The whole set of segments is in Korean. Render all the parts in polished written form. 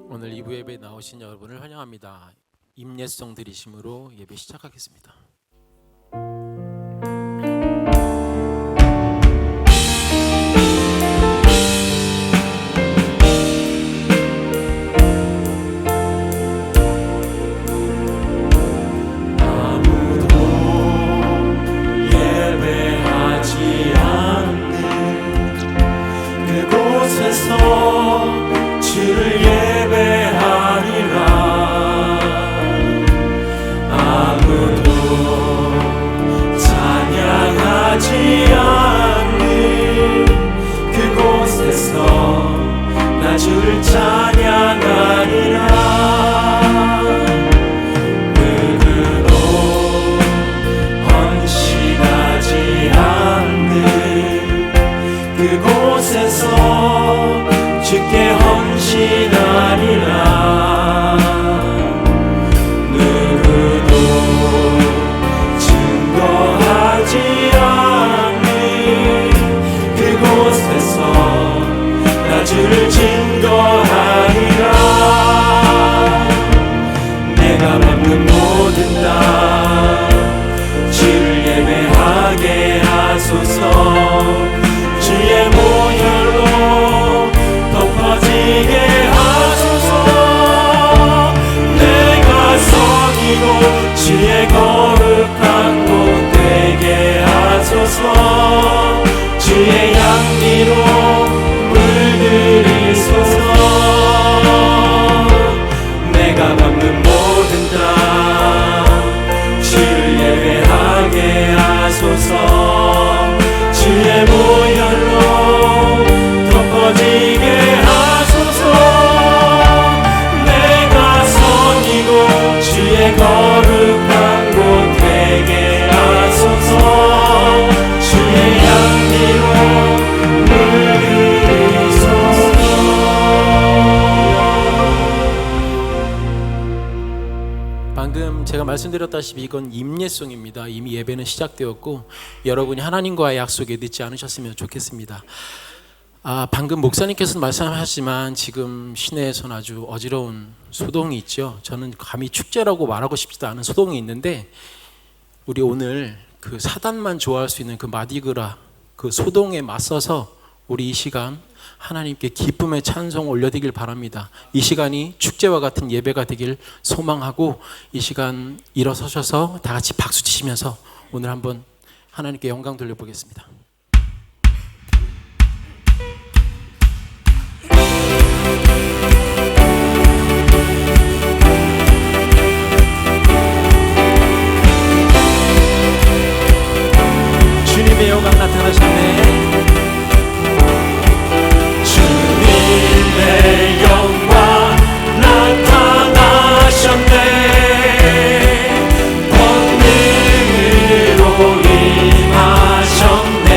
오늘 2부 예배에 나오신 여러분을 환영합니다. 임예송 드리심으로 예배 시작하겠습니다. 주를 예배하리라. 아무도 찬양하지 않는 그곳에서 나 주를 찬양하리라. 누구도 헌신하지 않는 그곳에서 주께 헌신하리라. 누구도 증거하지 않는 그곳에서 나 주를 증거하리라. 내가 밟는 모든 땅 주를 예배하게 하소서. 주의 모혈로 덮어지게 하소서. 내가 섬기고 주의 거룩한 곳 되게 하소서. 주의 양리로 물들이소서. 내가 밟는 모든 땅 주를 예배하게 하소서. 주의 모혈로 덮어지게 하소서. 내가 섬기고 주의 거룩한 곳 되게 하소서. 주의 양리로 물들이소서. 방금 제가 말씀드렸다시피 이건 임예송입니다. 이미 예배는 시작되었고 여러분이 하나님과의 약속에 늦지 않으셨으면 좋겠습니다. 방금 목사님께서는 말씀하셨지만 지금 시내에서는 아주 어지러운 소동이 있죠. 저는 감히 축제라고 말하고 싶지도 않은 소동이 있는데 우리 오늘 그 사단만 좋아할 수 있는 그 마디그라 그 소동에 맞서서 우리 이 시간 하나님께 기쁨의 찬송 올려드리길 바랍니다. 이 시간이 축제와 같은 예배가 되길 소망하고 이 시간 일어서셔서 다 같이 박수 치시면서 오늘 한번 하나님께 영광 돌려보겠습니다. 주님의 영광 나타나셨네. 주님의 영광 나타나셨네. 권능으로 임하셨네.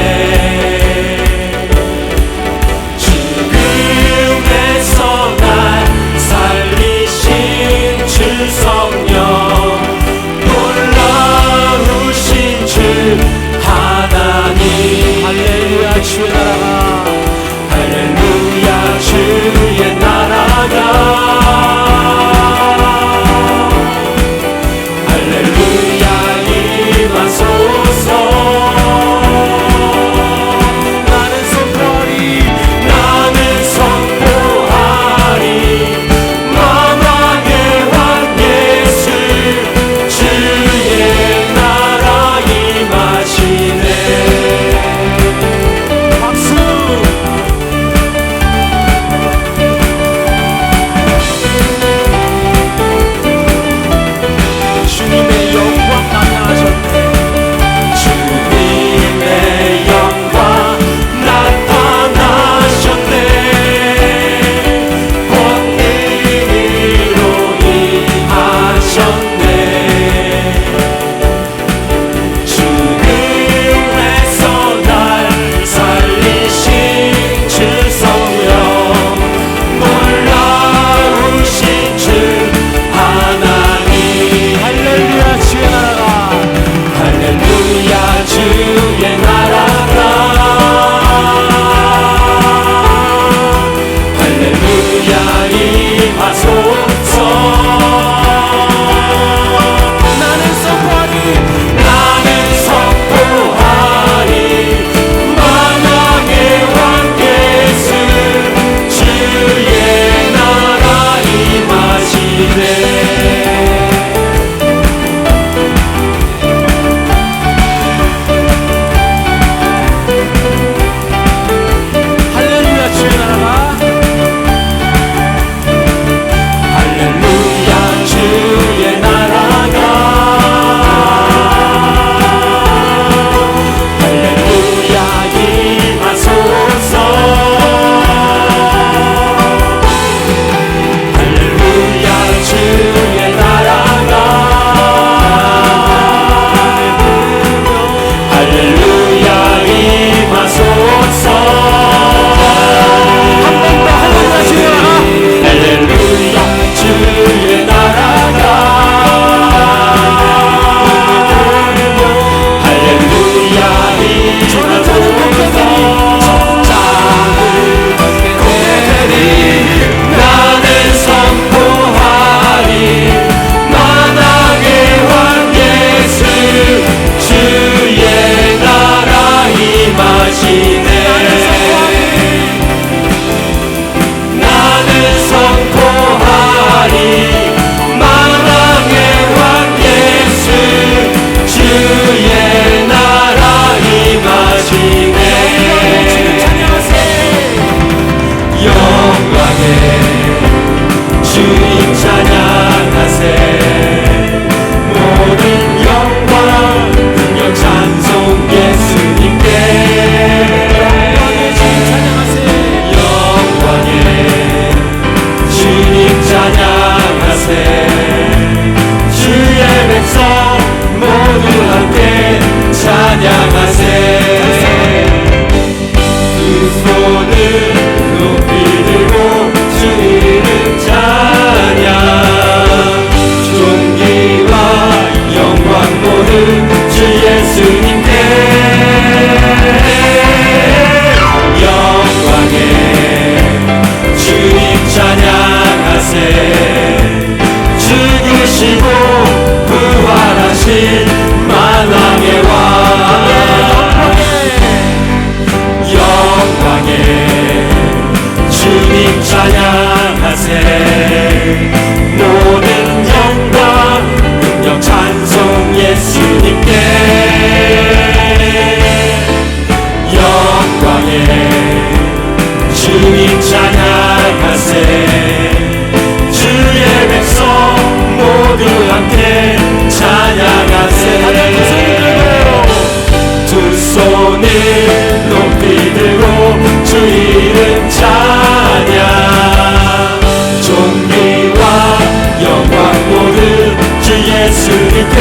하리 만왕의 왕 예수 주의 나라 임하시네 영광의 주님 찬양하세 모든 영광 능력 찬송 예수님께 영광의 주님 찬양하세 주의 백성 모두 함께 찬양하세 두 손을 높이 들고 주 이름 찬양 존귀와 영광 모두 주 예수님께 영광의 주님 찬양하세 죽으시고 부활하신 만왕의 왕 영광의 주님 찬양하세 모든 영광 능력 찬송 예수님께 영광의 주님 찬양하세 주의 백성 모두 함께 찬양하세 두 손을 높이 들고 주 이름 찬양 존귀와 영광 모두 주 예수님께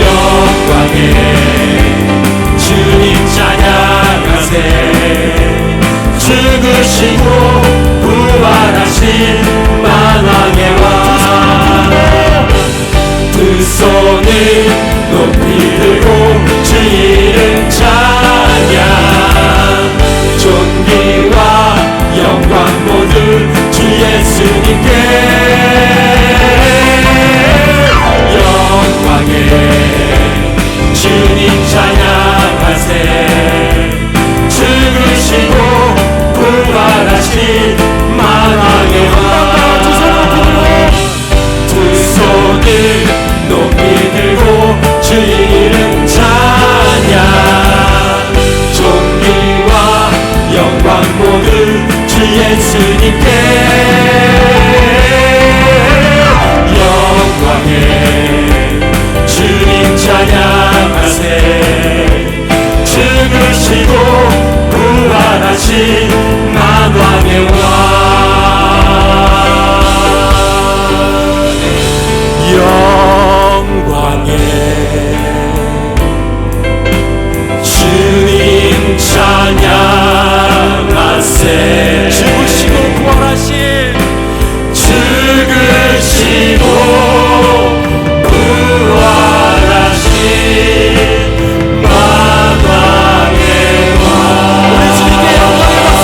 영광의 주님 찬양하세 죽으시고 부활하신 만왕의 왕 두 손을 높이 들고 주 이름 찬양 존귀와 영광 모두 주 예수님께 영광의 주님 찬양하세 죽으시고 부활하신 만왕의 왕 두 손을 높이 들고 주 이름 찬양 존귀와 영광 모두 주 예수님께 영광의 주님 찬양하세 죽으시고 부활하신 만왕의 왕 영광의 주님 찬양하세 죽으시고 부활하신 죽으시고 부활하신 만왕의 왕 우리 주님께 영광의 박수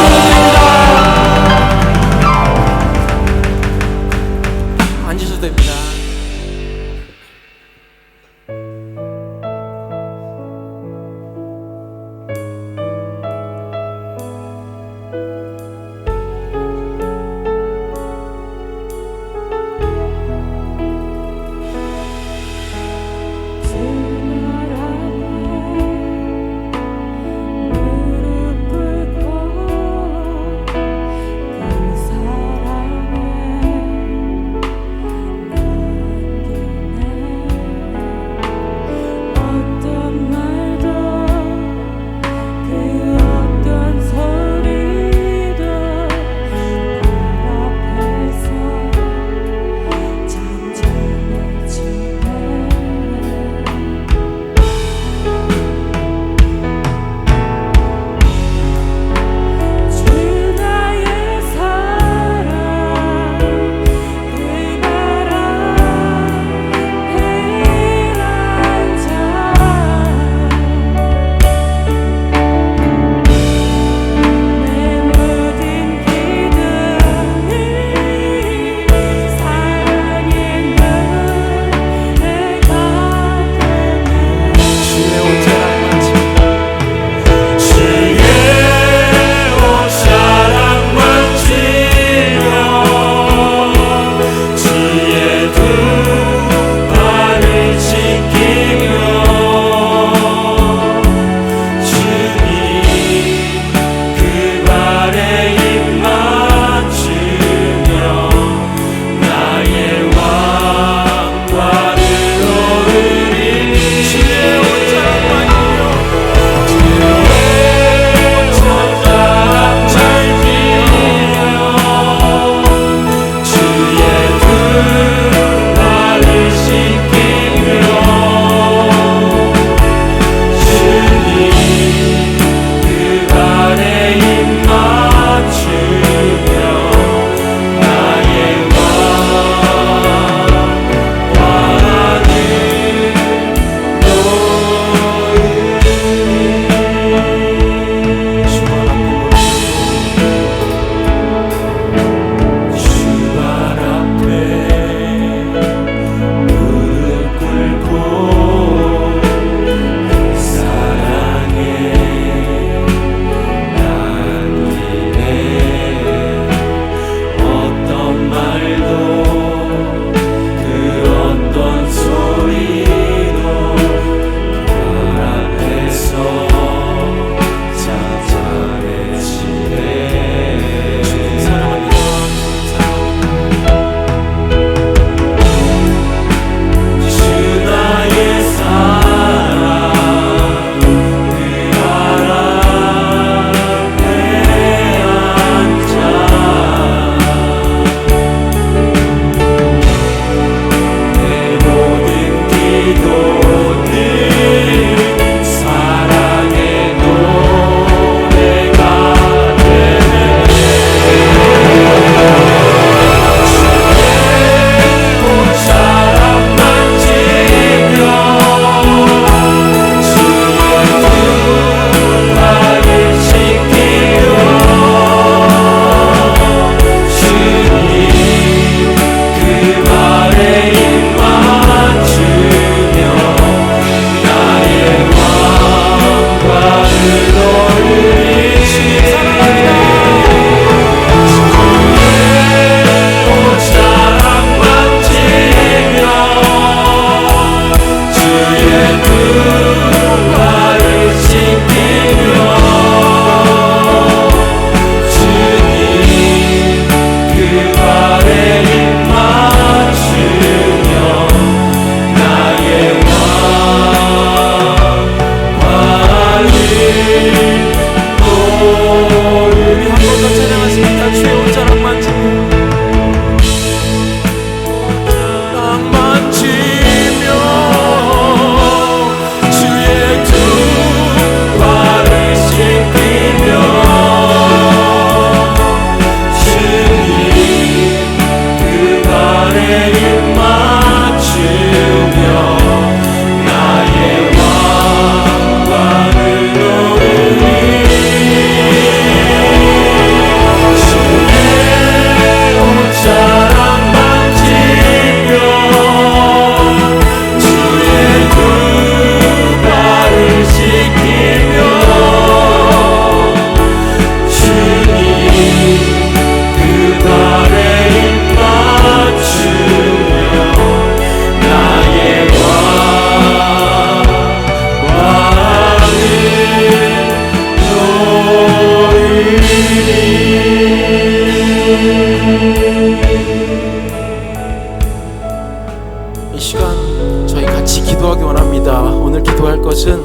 것은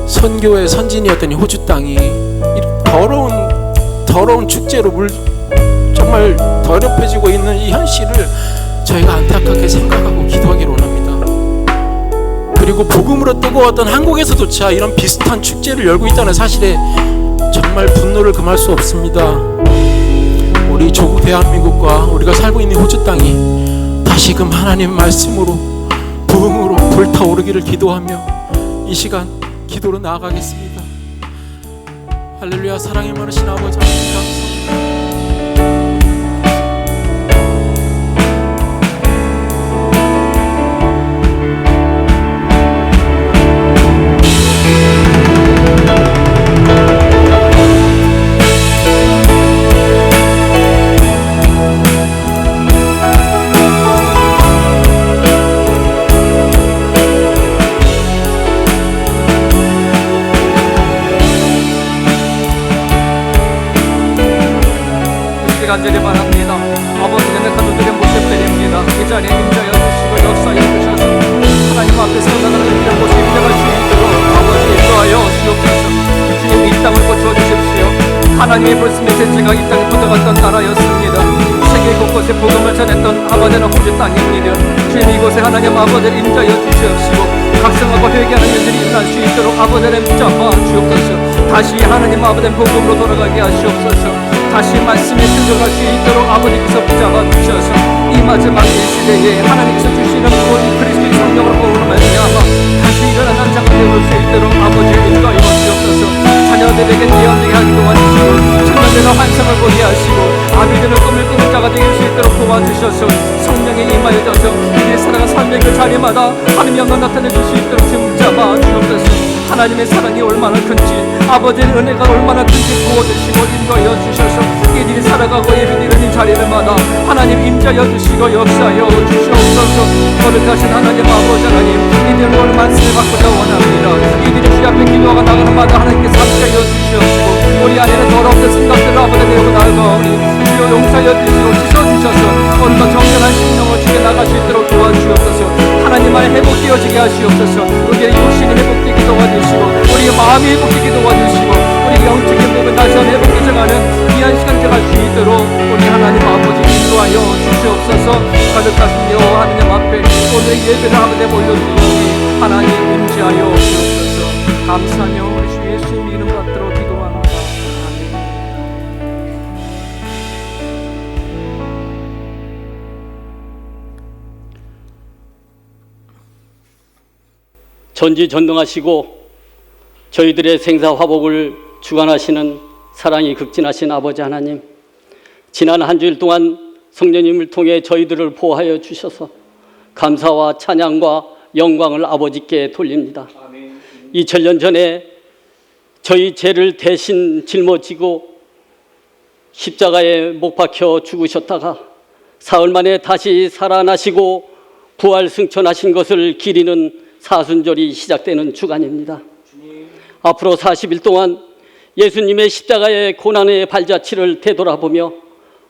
선교의 선진이었던 이 호주 땅이 이 더러운 축제로 정말 더럽혀지고 있는 이 현실을 저희가 안타깝게 생각하고 기도하기를 원합니다. 그리고 복음으로 뜨거웠던 한국에서조차 이런 비슷한 축제를 열고 있다는 사실에 정말 분노를 금할 수 없습니다. 우리 조국 대한민국과 우리가 살고 있는 호주 땅이 다시금 하나님 말씀으로 부흥으로 불타오르기를 기도하며 이 시간 기도로 나아가겠습니다. 할렐루야. 사랑이 많으신 아버지 하나님 감사합니다. 간절히 바랍니다. 아버지의 가족들의 모습 드립니다. 이 자리에 임자여 주시고 역사여 주셔서 하나님 앞에서 나가는 이런 모습 인정할 수 있도록 아버지 인도하여 주옵소서. 주님 이 땅을 고쳐주십시오. 하나님의 말씀의 제지가 이 땅에 뻗어갔던 나라였습니다. 세계 곳곳에 복음을 전했던 아버지는 호주 땅입니다. 주님 이곳에 하나님 아버지를 임자여 주시옵시고 각성하고 회개하는 일들이 일어날 수 있도록 아버지를 붙잡아 주옵소서. 다시 하나님 아버지의 복음으로 돌아가게 하시옵소서. 다시 말씀에 순종할 수 있도록 아버지께서 붙잡아 주셔서 이 마지막 시대에 하나님께서 주시는 우리 그리스도의 성령으로 보호를 말미암아 다시 일어나는 자가 되어볼 수 있도록 아버지의 인도하여 주옵소서. 자녀들에게 예언되게 하기도 하시고 청년들의 환상을 보게 하시고 아비들은 꿈을 꾸는 자가 되게 수 있도록 도와주셔서 성령에 임하여져서 우리의 살아간 삶의 그 자리마다 하나님의 영광 나타내 줄 수 있도록 붙잡아 주옵소서. 하나님의 사랑이 얼마나 큰지 아버지의 은혜가 얼마나 큰지 부어주시고 인도하여 주셔서 이들이 살아가고 예배드리는 자리를마다 하나님 임자여 주시고 역사하여 주시옵소서. 거룩하신 하나님 아버지 하나님 이들을 오늘 말씀을 받고자 원합니다. 이들이 주 앞에 기도하고 나가는 마다 하나님께서 함께하여 주시옵시고 우리 안에는 더러운 생각들을 아버지 내고 나아가오니 주여 용서하여 주시고 씻어주셔서 오늘도 정결한 심령을 주게 나갈 수 있도록 도와주옵소서. 하나님 안에 회복되어지게 하시옵소서. 우리의 육신이 회복되게 도와주시고 우리의 마음이 회복되게 도와주시고 우리 영적인 부분 다시 한번 회복되어 가는 귀한 시간 되갈 수 있도록 우리 하나님 아버지 인도하여 주시옵소서. 가득하신 여호와 하나님 앞에 오늘 예배를 하는데 올려드리니 하나님 임재하여 주옵소서. 감사하며 우리 주 예수님 이름 받들어 기도합니다. 전지전능하시고 저희들의 생사화복을 주관하시는 사랑이 극진하신 아버지 하나님, 지난 한 주일 동안 성령님을 통해 저희들을 보호하여 주셔서 감사와 찬양과 영광을 아버지께 돌립니다. 2000년 전에 저희 죄를 대신 짊어지고 십자가에 못 박혀 죽으셨다가 사흘 만에 다시 살아나시고 부활 승천하신 것을 기리는 사순절이 시작되는 주간입니다. 앞으로 40일 동안 예수님의 십자가의 고난의 발자취를 되돌아보며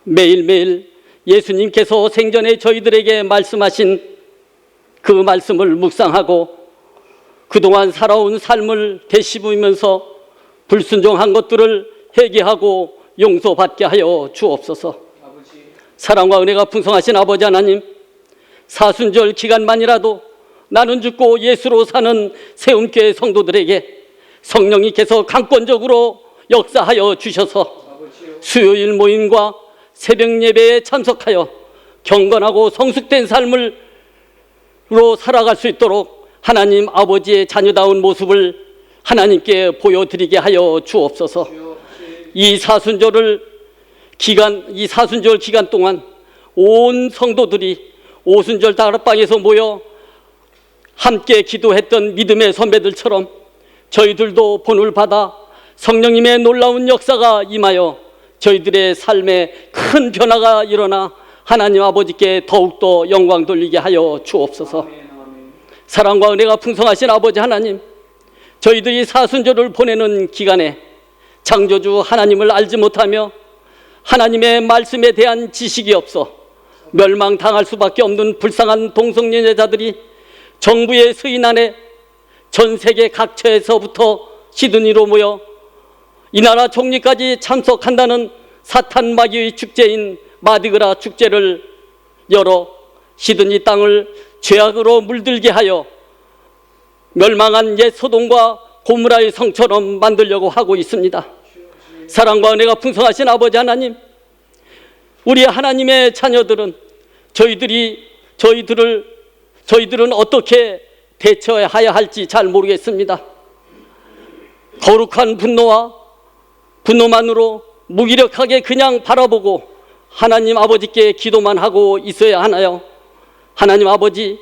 매일매일 예수님께서 생전에 저희들에게 말씀하신 그 말씀을 묵상하고 그동안 살아온 삶을 되씹으면서 불순종한 것들을 회개하고 용서받게 하여 주옵소서. 사랑과 은혜가 풍성하신 아버지 하나님, 사순절 기간만이라도 나는 죽고 예수로 사는 세움교회 성도들에게 성령님께서 강권적으로 역사하여 주셔서 수요일 모임과 새벽 예배에 참석하여 경건하고 성숙된 삶으로 살아갈 수 있도록 하나님 아버지의 자녀다운 모습을 하나님께 보여드리게 하여 주옵소서. 이 사순절 기간 동안 온 성도들이 오순절 다락방에서 모여 함께 기도했던 믿음의 선배들처럼 저희들도 본을 받아 성령님의 놀라운 역사가 임하여 저희들의 삶에 큰 변화가 일어나 하나님 아버지께 더욱더 영광 돌리게 하여 주옵소서. 사랑과 은혜가 풍성하신 아버지 하나님, 저희들이 사순절을 보내는 기간에 창조주 하나님을 알지 못하며 하나님의 말씀에 대한 지식이 없어 멸망당할 수밖에 없는 불쌍한 동성연애자들이 정부의 서인 안에 전 세계 각처에서부터 시드니로 모여 이 나라 총리까지 참석한다는 사탄 마귀의 축제인 마디그라 축제를 열어 시드니 땅을 죄악으로 물들게 하여 멸망한 옛 소돔과 고무라의 성처럼 만들려고 하고 있습니다. 사랑과 은혜가 풍성하신 아버지 하나님, 우리 하나님의 자녀들은 저희들은 어떻게 대처해야 할지 잘 모르겠습니다. 거룩한 분노만으로 무기력하게 그냥 바라보고 하나님 아버지께 기도만 하고 있어야 하나요? 하나님 아버지의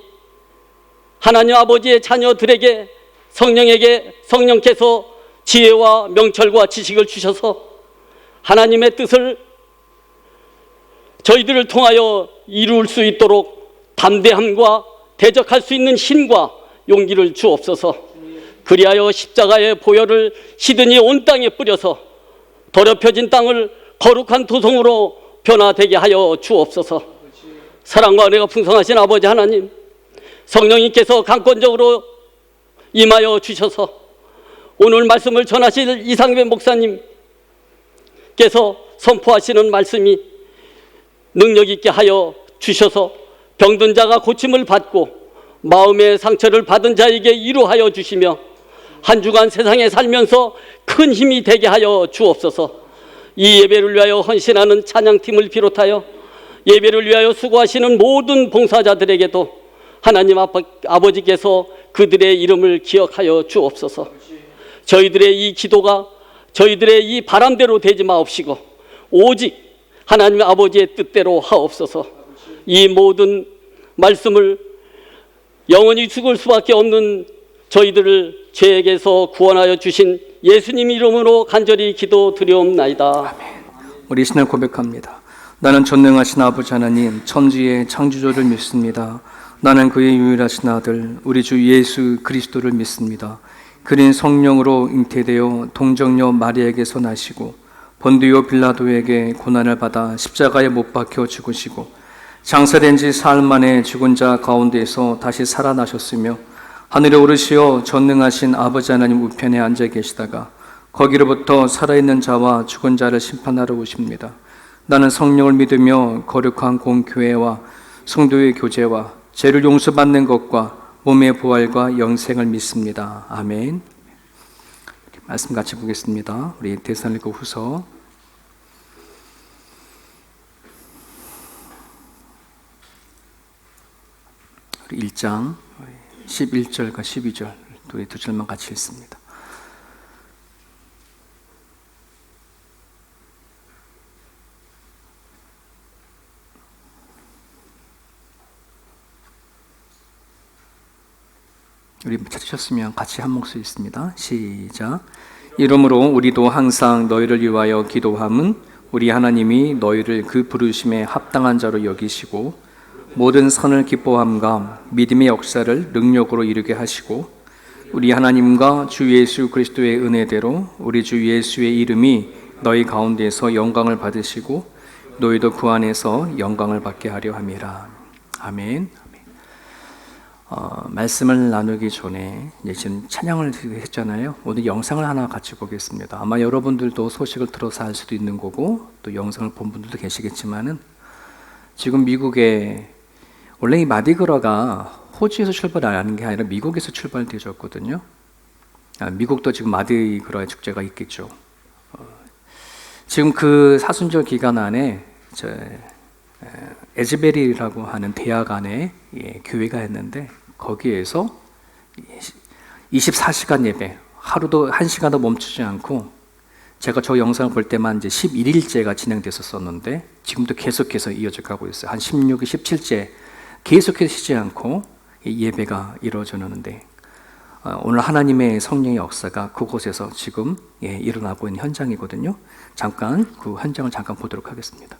자녀들에게 성령께서 지혜와 명철과 지식을 주셔서 하나님의 뜻을 저희들을 통하여 이룰 수 있도록 담대함과 대적할 수 있는 힘과 용기를 주옵소서. 그리하여 십자가의 보혈을 시드니 온 땅에 뿌려서 더럽혀진 땅을 거룩한 도성으로 변화되게 하여 주옵소서. 사랑과 은혜가 풍성하신 아버지 하나님, 성령님께서 강권적으로 임하여 주셔서 오늘 말씀을 전하실 이상배 목사님께서 선포하시는 말씀이 능력 있게 하여 주셔서 병든 자가 고침을 받고 마음의 상처를 받은 자에게 위로하여 주시며 한 주간 세상에 살면서 큰 힘이 되게 하여 주옵소서. 이 예배를 위하여 헌신하는 찬양팀을 비롯하여 예배를 위하여 수고하시는 모든 봉사자들에게도 하나님 아버지께서 그들의 이름을 기억하여 주옵소서. 저희들의 이 기도가 저희들의 이 바람대로 되지 마옵시고 오직 하나님 아버지의 뜻대로 하옵소서. 이 모든 말씀을 영원히 죽을 수밖에 없는 저희들을 죄에게서 구원하여 주신 예수님 이름으로 간절히 기도드리옵나이다. 우리 신을 고백합니다. 나는 전능하신 아버지 하나님, 천지의 창조주를 믿습니다. 나는 그의 유일하신 아들 우리 주 예수 그리스도를 믿습니다. 그는 성령으로 잉태되어 동정녀 마리아에게서 나시고 본디오 빌라도에게 고난을 받아 십자가에 못 박혀 죽으시고 장사된 지 사흘 만에 죽은 자 가운데에서 다시 살아나셨으며 하늘에 오르시어 전능하신 아버지 하나님 우편에 앉아 계시다가 거기로부터 살아있는 자와 죽은 자를 심판하러 오십니다. 나는 성령을 믿으며 거룩한 공교회와 성도의 교제와 죄를 용서받는 것과 몸의 부활과 영생을 믿습니다. 아멘. 말씀 같이 보겠습니다. 우리 데살로니가 후서 1장 11절과 12절 우리 두 절만 같이 읽습니다. 우리 찾으셨으면 같이 한 목소리 있습니다. 시작. 이러므로 우리도 항상 너희를 위하여 기도함은 우리 하나님이 너희를 그 부르심에 합당한 자로 여기시고 모든 선을 기뻐함과 믿음의 역사를 능력으로 이루게 하시고 우리 하나님과 주 예수 그리스도의 은혜대로 우리 주 예수의 이름이 너희 가운데서 영광을 받으시고 너희도 그 안에서 영광을 받게 하려 함이라. 아멘. 말씀을 나누기 전에 지금 찬양을 했잖아요. 오늘 영상을 하나 같이 보겠습니다. 아마 여러분들도 소식을 들어서 알 수도 있는 거고 또 영상을 본 분들도 계시겠지만은 지금 미국에 원래 이 마디그라가 호주에서 출발하는 게 아니라 미국에서 출발되었거든요. 미국도 지금 마디그라 축제가 있겠죠. 지금 그 사순절 기간 안에 에즈베리라고 하는 대학 안에 교회가 있는데 거기에서 24시간 예배, 하루도 1시간도 멈추지 않고 제가 저 영상을 볼 때만 이제 11일째가 진행됐었는데 지금도 계속해서 이어져 가고 있어요. 한 16일, 17일째 계속해서 쉬지 않고 예배가 이루어지는데 오늘 하나님의 성령의 역사가 그곳에서 지금 일어나고 있는 현장이거든요. 잠깐 그 현장을 잠깐 보도록 하겠습니다.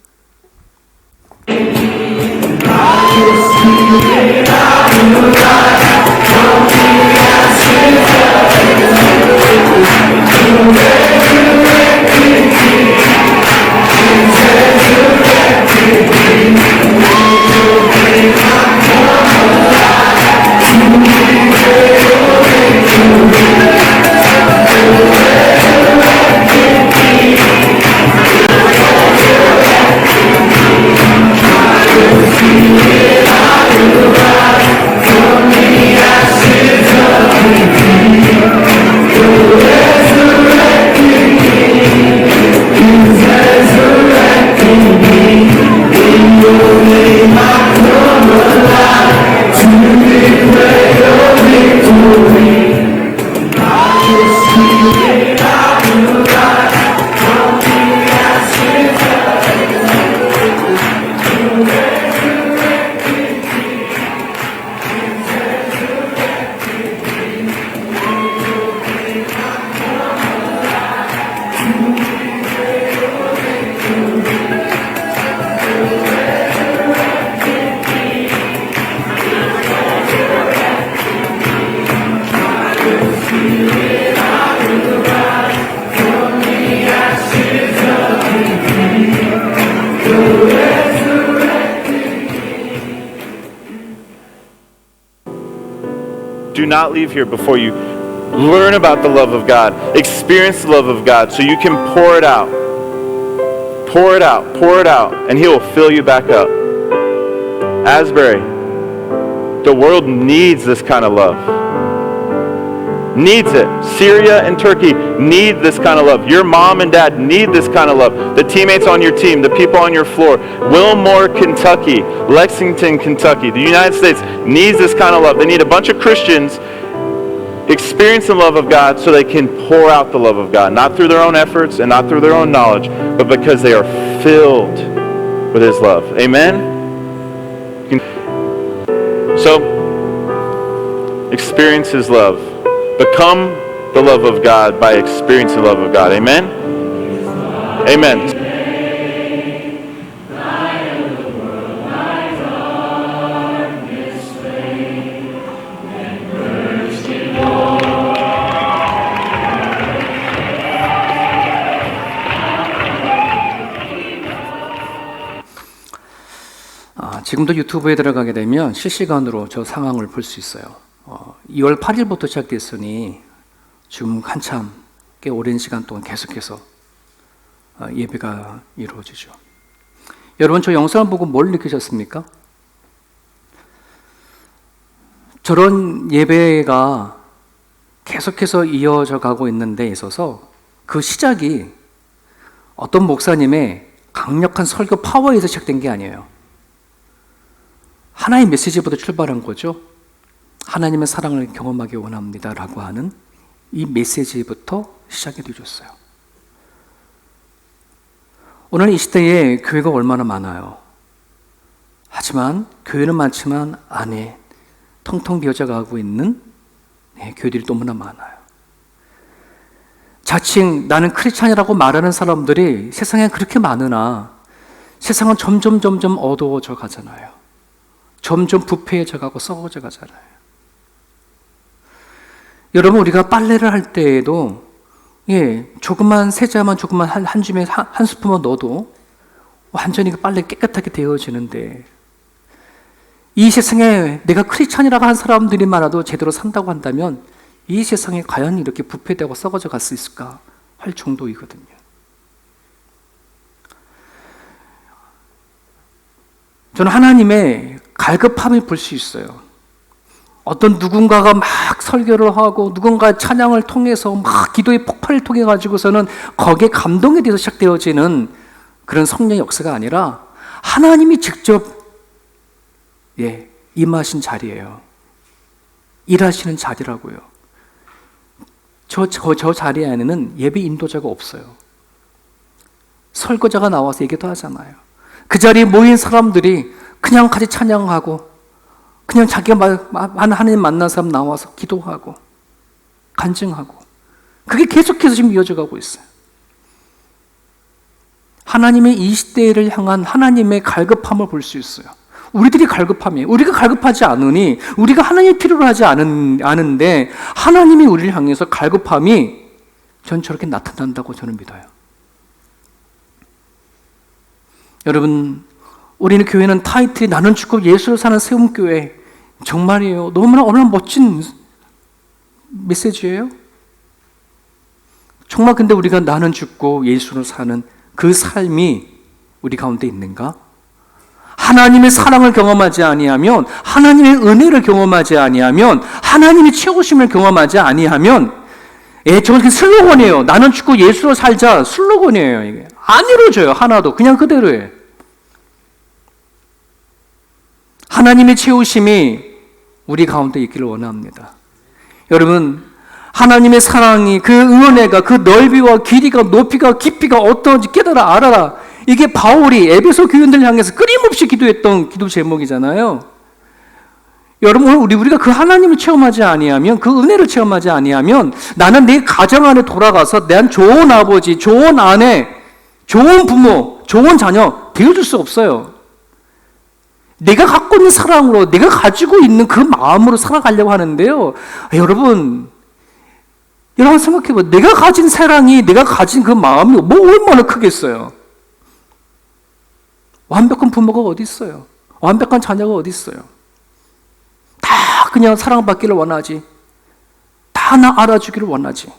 do not leave here before you learn about the love of God, experience the love of God, so you can pour it out. Pour it out, pour it out, and He will fill you back up. Asbury, the world needs this kind of love. Needs it. Syria and Turkey need this kind of love. Your mom and dad need this kind of love. The teammates on your team, the people on your floor, Wilmore, Kentucky, Lexington, Kentucky, the United States needs this kind of love. They need a bunch of Christians experience the love of God so they can pour out the love of God, not through their own efforts and not through their own knowledge, but because they are filled with His love. Amen? So, experience His love. Become the love of God by experiencing the love of God. Amen? Amen. 지금도 유튜브에 들어가게 되면 실시간으로 저 상황을 볼 수 있어요. 2월 8일부터 시작됐으니 지금 한참 꽤 오랜 시간 동안 계속해서 예배가 이루어지죠. 여러분, 저 영상을 보고 뭘 느끼셨습니까? 저런 예배가 계속해서 이어져 가고 있는 데 있어서 그 시작이 어떤 목사님의 강력한 설교 파워에서 시작된 게 아니에요. 하나의 메시지부터 출발한 거죠. 하나님의 사랑을 경험하기 원합니다 라고 하는 이 메시지부터 시작이 되어졌어요. 오늘 이 시대에 교회가 얼마나 많아요. 하지만 교회는 많지만 안에 텅텅 비어져 가고 있는 교회들이 너무나 많아요. 자칭 나는 크리스찬이라고 말하는 사람들이 세상에 그렇게 많으나 세상은 점점 어두워져 가잖아요. 점점 부패해져 가고 썩어져 가잖아요. 여러분, 우리가 빨래를 할 때에도 조금만 세자만 조금만 한 줌에 한 스푼만 넣어도 완전히 그 빨래 깨끗하게 되어지는데, 이 세상에 내가 크리스찬이라고 한 사람들이 많아도 제대로 산다고 한다면 이 세상에 과연 이렇게 부패되고 썩어져 갈 수 있을까 할 정도이거든요. 저는 하나님의 갈급함을 볼 수 있어요. 어떤 누군가가 막 설교를 하고 누군가의 찬양을 통해서 막 기도의 폭발을 통해 가지고서는 거기에 감동에 대해서 시작되어지는 그런 성령의 역사가 아니라 하나님이 직접 임하신 자리예요. 일하시는 자리라고요. 저 자리 안에는 예배 인도자가 없어요. 설교자가 나와서 얘기도 하잖아요. 그 자리에 모인 사람들이 그냥 같이 찬양하고 그냥 자기가 하나님 만난 사람 나와서 기도하고 간증하고, 그게 계속해서 지금 이어져 가고 있어요. 하나님의 이 시대를 향한 하나님의 갈급함을 볼 수 있어요. 우리들이 갈급함이에요. 우리가 갈급하지 않으니, 우리가 하나님을 필요로 하지 않은데 하나님이 우리를 향해서 갈급함이 전 저렇게 나타난다고 저는 믿어요. 여러분, 우리는 교회는 타이틀이 나는 죽고 예수를 사는 세움교회, 정말이에요. 얼마나 멋진 메시지예요. 정말 근데 우리가 나는 죽고 예수를 사는 그 삶이 우리 가운데 있는가? 하나님의 사랑을 경험하지 아니하면, 하나님의 은혜를 경험하지 아니하면, 하나님의 채우심을 경험하지 아니하면, 저건 슬로건이에요. 나는 죽고 예수로 살자 슬로건이에요. 이게 안 이루어져요. 하나도 그냥 그대로예요. 하나님의 채우심이 우리 가운데 있기를 원합니다. 여러분, 하나님의 사랑이, 그 은혜가, 그 넓이와 길이가, 높이가, 깊이가 어떤지 깨달아 알아라. 이게 바울이 에베소 교인들을 향해서 끊임없이 기도했던 기도 제목이잖아요. 여러분, 우리가 그 하나님을 체험하지 아니하면, 그 은혜를 체험하지 아니하면, 나는 내 가정 안에 돌아가서 난 좋은 아버지, 좋은 아내, 좋은 부모, 좋은 자녀 되어줄 수 없어요. 내가 갖고 있는 사랑으로, 내가 가지고 있는 그 마음으로 살아가려고 하는데요. 여러분 생각해봐요. 내가 가진 사랑이, 내가 가진 그 마음이 얼마나 크겠어요. 완벽한 부모가 어디 있어요? 완벽한 자녀가 어디 있어요? 다 그냥 사랑받기를 원하지. 하나 알아주기를 원하지.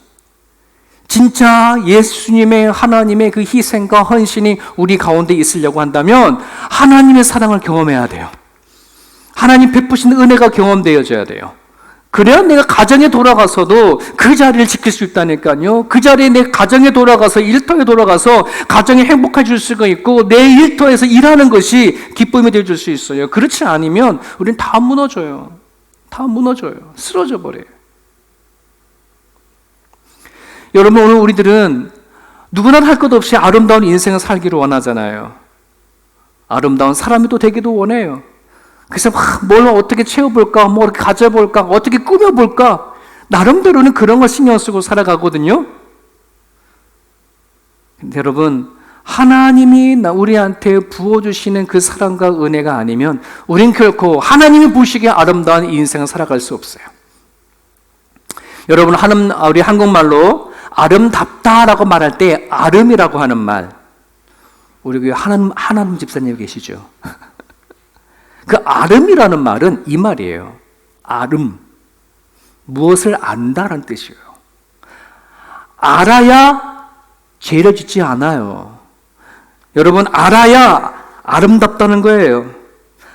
진짜 예수님의 하나님의 그 희생과 헌신이 우리 가운데 있으려고 한다면 하나님의 사랑을 경험해야 돼요. 하나님 베푸신 은혜가 경험되어져야 돼요. 그래야 내가 가정에 돌아가서도 그 자리를 지킬 수 있다니까요. 그 자리에 내 가정에 돌아가서 일터에 돌아가서 가정이 행복해질 수가 있고 내 일터에서 일하는 것이 기쁨이 되어줄 수 있어요. 그렇지 않으면 우리는 다 무너져요. 다 무너져요. 쓰러져 버려요. 여러분, 오늘 우리들은 누구나 할 것 없이 아름다운 인생을 살기를 원하잖아요. 아름다운 사람이 또 되기도 원해요. 그래서 뭘 어떻게 채워볼까, 뭐 어떻게 가져볼까, 어떻게 꾸며볼까, 나름대로는 그런 걸 신경 쓰고 살아가거든요. 근데 여러분, 하나님이 우리한테 부어주시는 그 사랑과 은혜가 아니면 우린 결코 하나님이 보시기에 아름다운 인생을 살아갈 수 없어요. 여러분, 우리 한국말로 아름답다라고 말할 때 아름이라고 하는 말, 우리 교회 하나님 집사님 계시죠? 그 아름이라는 말은 이 말이에요. 아름, 무엇을 안다라는 뜻이에요. 알아야 죄를 짓지 않아요. 여러분, 알아야 아름답다는 거예요.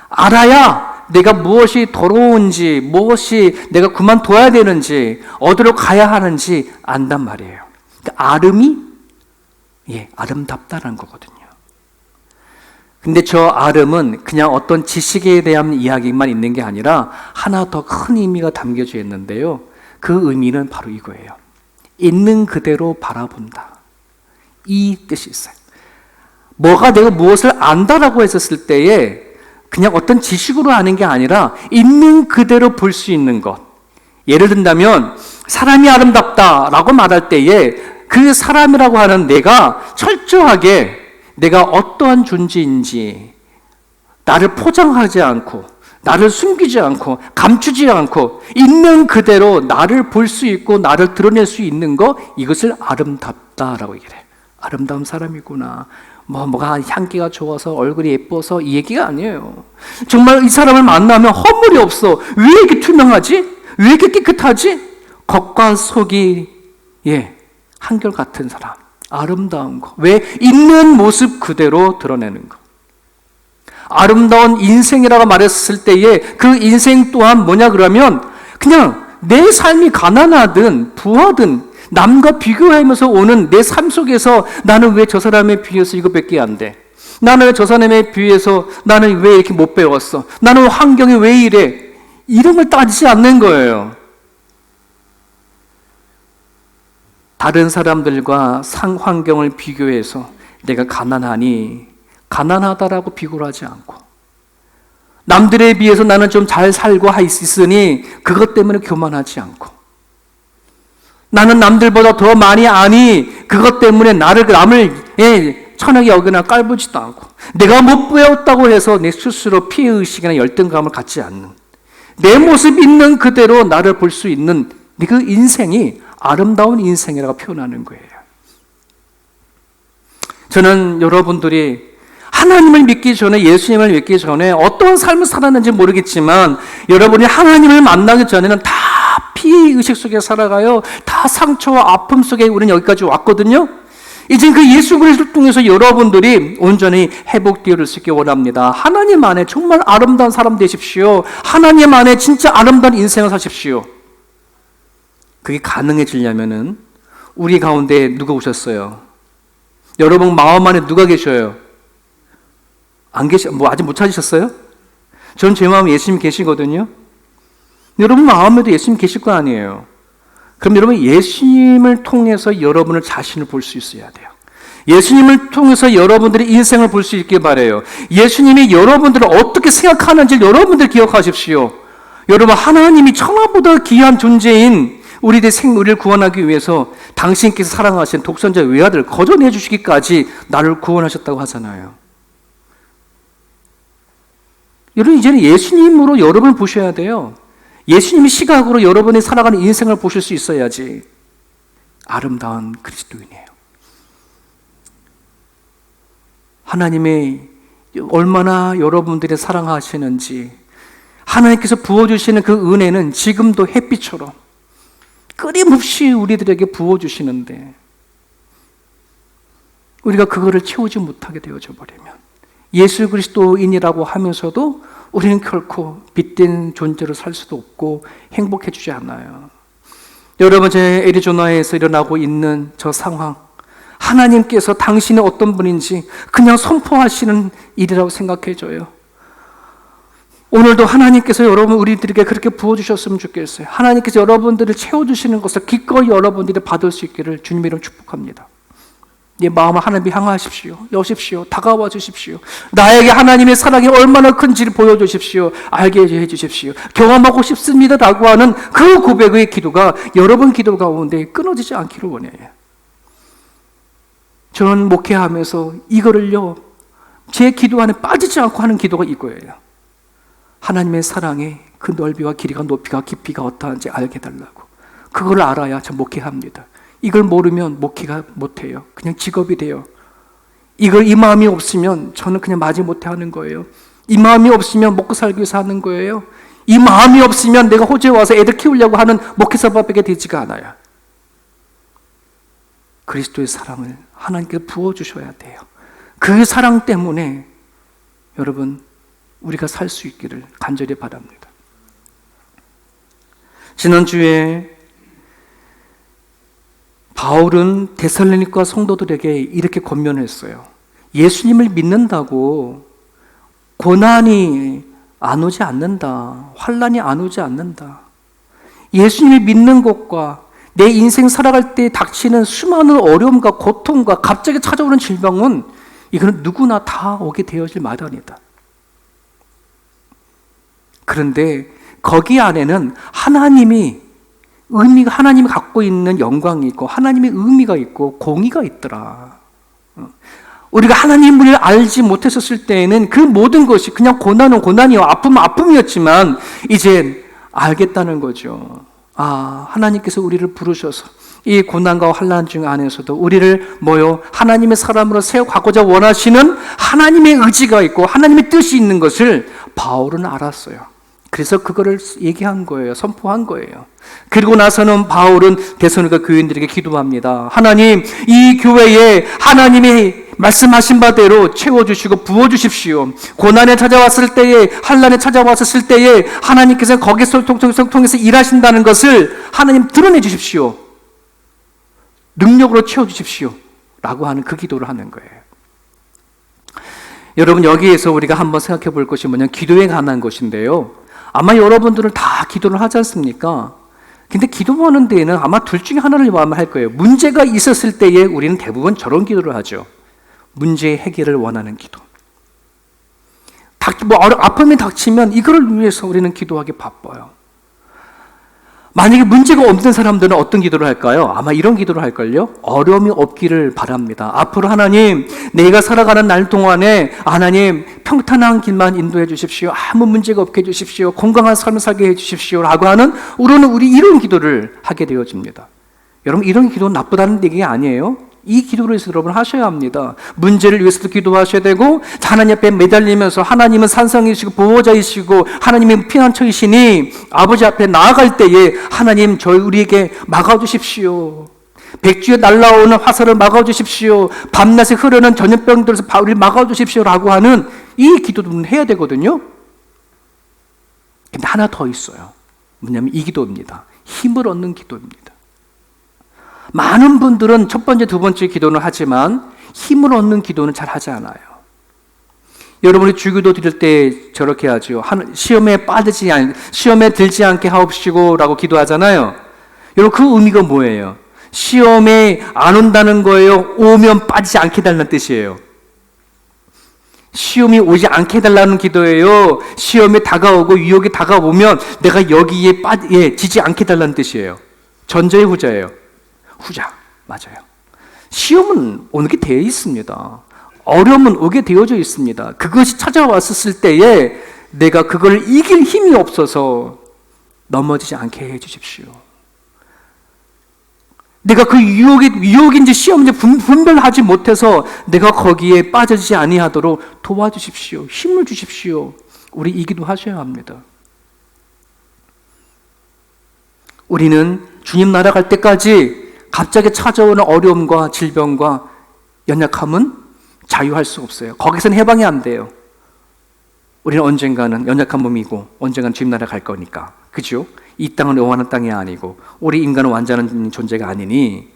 알아야 내가 무엇이 더러운지, 무엇이 내가 그만둬야 되는지, 어디로 가야 하는지 안단 말이에요. 그러니까 아름이 아름답다는 거거든요. 근데 저 아름은 그냥 어떤 지식에 대한 이야기만 있는 게 아니라 하나 더 큰 의미가 담겨져 있는데요. 그 의미는 바로 이거예요. 있는 그대로 바라본다. 이 뜻이 있어요. 내가 무엇을 안다라고 했었을 때에 그냥 어떤 지식으로 아는 게 아니라 있는 그대로 볼 수 있는 것. 예를 든다면 사람이 아름답다라고 말할 때에 그 사람이라고 하는 내가 철저하게 내가 어떠한 존재인지 나를 포장하지 않고 나를 숨기지 않고 감추지 않고 있는 그대로 나를 볼 수 있고 나를 드러낼 수 있는 것, 이것을 아름답다라고 얘기를 해요. 아름다운 사람이구나. 뭐가 향기가 좋아서 얼굴이 예뻐서 이 얘기가 아니에요. 정말 이 사람을 만나면 허물이 없어. 왜 이렇게 투명하지? 왜 이렇게 깨끗하지? 겉과 속이 한결같은 사람. 아름다운 거. 왜? 있는 모습 그대로 드러내는 거. 아름다운 인생이라고 말했을 때에 그 인생 또한 뭐냐 그러면 그냥 내 삶이 가난하든 부하든 남과 비교하면서 오는 내 삶 속에서 나는 왜 저 사람에 비해서 이거밖에 안 돼? 나는 왜 저 사람에 비해서 나는 왜 이렇게 못 배웠어? 나는 환경이 왜 이래? 이런 걸 따지지 않는 거예요. 다른 사람들과 환경을 비교해서 내가 가난하니 가난하다라고 비교를 하지 않고, 남들에 비해서 나는 좀 잘 살고 있으니 그것 때문에 교만하지 않고, 나는 남들보다 더 많이 아니 그것 때문에 남을 천하게 여기나 깔보지도 않고, 내가 못 배웠다고 해서 내 스스로 피해의식이나 열등감을 갖지 않는, 내 모습 있는 그대로 나를 볼 수 있는 그 인생이 아름다운 인생이라고 표현하는 거예요. 저는 여러분들이 하나님을 믿기 전에, 예수님을 믿기 전에 어떤 삶을 살았는지 모르겠지만 여러분이 하나님을 만나기 전에는 다 피해의식 속에 살아가요. 다 상처와 아픔 속에 우리는 여기까지 왔거든요. 이제 그 예수 그리스도를 통해서 여러분들이 온전히 회복되어 수 있기 원합니다. 하나님 안에 정말 아름다운 사람 되십시오. 하나님 안에 진짜 아름다운 인생을 사십시오. 그게 가능해지려면은 우리 가운데 누가 오셨어요? 여러분 마음 안에 누가 계셔요? 아직 못 찾으셨어요? 전 제 마음에 예수님 계시거든요. 여러분 마음에도 예수님 계실 거 아니에요. 그럼 여러분 예수님을 통해서 여러분을 자신을 볼 수 있어야 돼요. 예수님을 통해서 여러분들의 인생을 볼 수 있길 바라요. 예수님이 여러분들을 어떻게 생각하는지 여러분들 기억하십시오. 여러분 하나님이 천하보다 귀한 존재인 우리를 구원하기 위해서 당신께서 사랑하신 독생자 외아들 거저내 주시기까지 나를 구원하셨다고 하잖아요. 여러분 이제는 예수님으로 여러분을 보셔야 돼요. 예수님의 시각으로 여러분이 살아가는 인생을 보실 수 있어야지 아름다운 그리스도인이에요. 하나님이 얼마나 여러분들을 사랑하시는지, 하나님께서 부어주시는 그 은혜는 지금도 햇빛처럼 끊임없이 우리들에게 부어주시는데 우리가 그거를 채우지 못하게 되어져 버리면 예수 그리스도인이라고 하면서도 우리는 결코 빛된 존재로 살 수도 없고 행복해지지 않아요. 여러분, 제 애리조나에서 일어나고 있는 저 상황, 하나님께서 당신이 어떤 분인지 그냥 선포하시는 일이라고 생각해줘요. 오늘도 하나님께서 여러분 우리들에게 그렇게 부어주셨으면 좋겠어요. 하나님께서 여러분들을 채워주시는 것을 기꺼이 여러분들이 받을 수 있기를 주님의 이름 축복합니다. 내 마음을 하나님께 향하십시오. 여십시오. 다가와 주십시오. 나에게 하나님의 사랑이 얼마나 큰지를 보여주십시오. 알게 해주십시오. 경험하고 싶습니다라고 하는 그 고백의 기도가 여러분 기도 가운데 끊어지지 않기를 원해요. 저는 목회하면서 이거를요, 제 기도 안에 빠지지 않고 하는 기도가 이거예요. 하나님의 사랑의 그 넓이와 길이가 높이가 깊이가 어떠한지 알게 해달라고. 그걸 알아야 저 목회합니다. 이걸 모르면 목회가 못해요. 그냥 직업이 돼요. 이 마음이 없으면 저는 그냥 맞이 못해 하는 거예요. 이 마음이 없으면 먹고 살기 위해서 하는 거예요. 이 마음이 없으면 내가 호주에 와서 애들 키우려고 하는 목회사밖에 되지가 않아요. 그리스도의 사랑을 하나님께서 부어주셔야 돼요. 그 사랑 때문에 여러분 우리가 살 수 있기를 간절히 바랍니다. 지난주에 바울은 데살로니가 성도들에게 이렇게 권면했어요. 예수님을 믿는다고 고난이 안 오지 않는다. 환난이 안 오지 않는다. 예수님을 믿는 것과 내 인생 살아갈 때 닥치는 수많은 어려움과 고통과 갑자기 찾아오는 질병은 이거는 누구나 다 오게 되어질 마련이다. 그런데 거기 안에는 하나님이 갖고 있는 영광이 있고 하나님의 의미가 있고 공의가 있더라. 우리가 하나님을 알지 못했었을 때에는 그 모든 것이 그냥 고난은 고난이요, 아픔은 아픔이었지만 이제 알겠다는 거죠. 하나님께서 우리를 부르셔서 이 고난과 환난 중 안에서도 우리를 하나님의 사람으로 세워가고자 원하시는 하나님의 의지가 있고 하나님의 뜻이 있는 것을 바울은 알았어요. 그래서 그거를 얘기한 거예요. 선포한 거예요. 그리고 나서는 바울은 데살로니가 교인들에게 기도합니다. 하나님, 이 교회에 하나님이 말씀하신 바대로 채워주시고 부어주십시오. 고난에 찾아왔을 때에, 환난에 찾아왔을 때에 하나님께서 거기서 통해서 일하신다는 것을 하나님 드러내 주십시오. 능력으로 채워주십시오. 라고 하는 그 기도를 하는 거예요. 여러분, 여기에서 우리가 한번 생각해 볼 것이 뭐냐면 기도에 관한 것인데요. 아마 여러분들은 다 기도를 하지 않습니까? 근데 기도하는 데에는 아마 둘 중에 하나를 할 거예요. 문제가 있었을 때에 우리는 대부분 저런 기도를 하죠. 문제 해결을 원하는 기도. 아픔이 닥치면 이거를 위해서 우리는 기도하기 바빠요. 만약에 문제가 없는 사람들은 어떤 기도를 할까요? 아마 이런 기도를 할걸요? 어려움이 없기를 바랍니다. 앞으로 하나님, 내가 살아가는 날 동안에 하나님 평탄한 길만 인도해 주십시오. 아무 문제가 없게 해 주십시오. 건강한 삶을 살게 해 주십시오. 라고 하는 우리 이런 기도를 하게 되어집니다. 여러분, 이런 기도는 나쁘다는 얘기가 아니에요. 이 기도를 위해서 여러분 하셔야 합니다. 문제를 위해서도 기도하셔야 되고, 하나님 앞에 매달리면서 하나님은 산성이시고 보호자이시고 하나님의 피난처이시니 아버지 앞에 나아갈 때에 하나님 우리에게 막아주십시오. 백주에 날라오는 화살을 막아주십시오. 밤낮에 흐르는 전염병들에서 우리를 막아주십시오. 라고 하는 이 기도는 해야 되거든요. 근데 하나 더 있어요. 뭐냐면 이 기도입니다. 힘을 얻는 기도입니다. 많은 분들은 첫 번째, 두 번째 기도는 하지만 힘을 얻는 기도는 잘 하지 않아요. 여러분이 주기도 드릴 때 저렇게 하죠. 시험에 들지 않게 하옵시고 라고 기도하잖아요. 여러분, 그 의미가 뭐예요? 시험에 안 온다는 거예요? 오면 빠지지 않게 해달라는 뜻이에요? 시험이 오지 않게 해달라는 기도예요? 시험이 다가오고 유혹이 다가오면 내가 여기에 지지 않게 해달라는 뜻이에요? 전자의 후자예요? 후자, 맞아요. 시험은 오게 되어 있습니다. 어려움은 오게 되어져 있습니다. 그것이 찾아왔을 때에 내가 그걸 이길 힘이 없어서 넘어지지 않게 해 주십시오. 내가 그 유혹인지 시험인지 분별하지 못해서 내가 거기에 빠지지 아니하도록 도와주십시오. 힘을 주십시오. 우리 이 기도 하셔야 합니다. 우리는 주님 나라 갈 때까지 갑자기 찾아오는 어려움과 질병과 연약함은 자유할 수 없어요. 거기서는 해방이 안 돼요. 우리는 언젠가는 연약한 몸이고 언젠가는 주님 나라 갈 거니까. 그죠? 이 땅은 영원한 땅이 아니고 우리 인간은 완전한 존재가 아니니.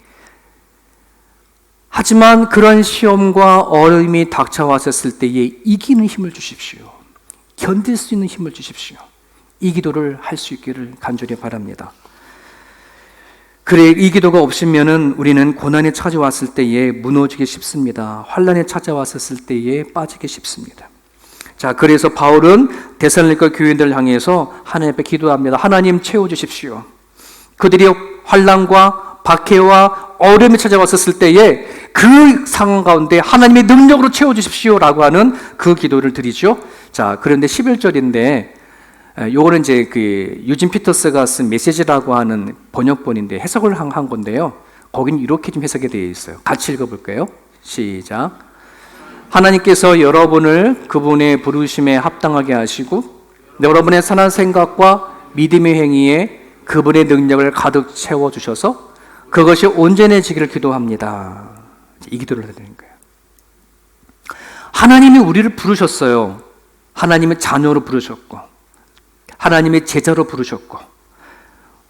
하지만 그런 시험과 어려움이 닥쳐왔었을 때에 이기는 힘을 주십시오. 견딜 수 있는 힘을 주십시오. 이 기도를 할 수 있기를 간절히 바랍니다. 그래, 이 기도가 없으면은 우리는 고난이 찾아왔을 때에 무너지기 쉽습니다. 환난이 찾아왔을 때에 빠지기 쉽습니다. 자, 그래서 바울은 데살로니가 교인들을 향해서 하나님 앞에 기도합니다. 하나님 채워주십시오. 그들이 환난과 박해와 어려움이 찾아왔을 때에 그 상황 가운데 하나님의 능력으로 채워주십시오라고 하는 그 기도를 드리죠. 자, 그런데 11절인데 요거는 이제 그 유진 피터스가 쓴 메시지라고 하는 번역본인데 해석을 한 건데요. 거긴 이렇게 좀 해석이 되어 있어요. 같이 읽어볼까요? 시작. 하나님께서 여러분을 그분의 부르심에 합당하게 하시고 여러분의 선한 생각과 믿음의 행위에 그분의 능력을 가득 채워주셔서 그것이 온전해지기를 기도합니다. 이 기도를 드리는 거예요. 하나님이 우리를 부르셨어요. 하나님의 자녀로 부르셨고 하나님의 제자로 부르셨고,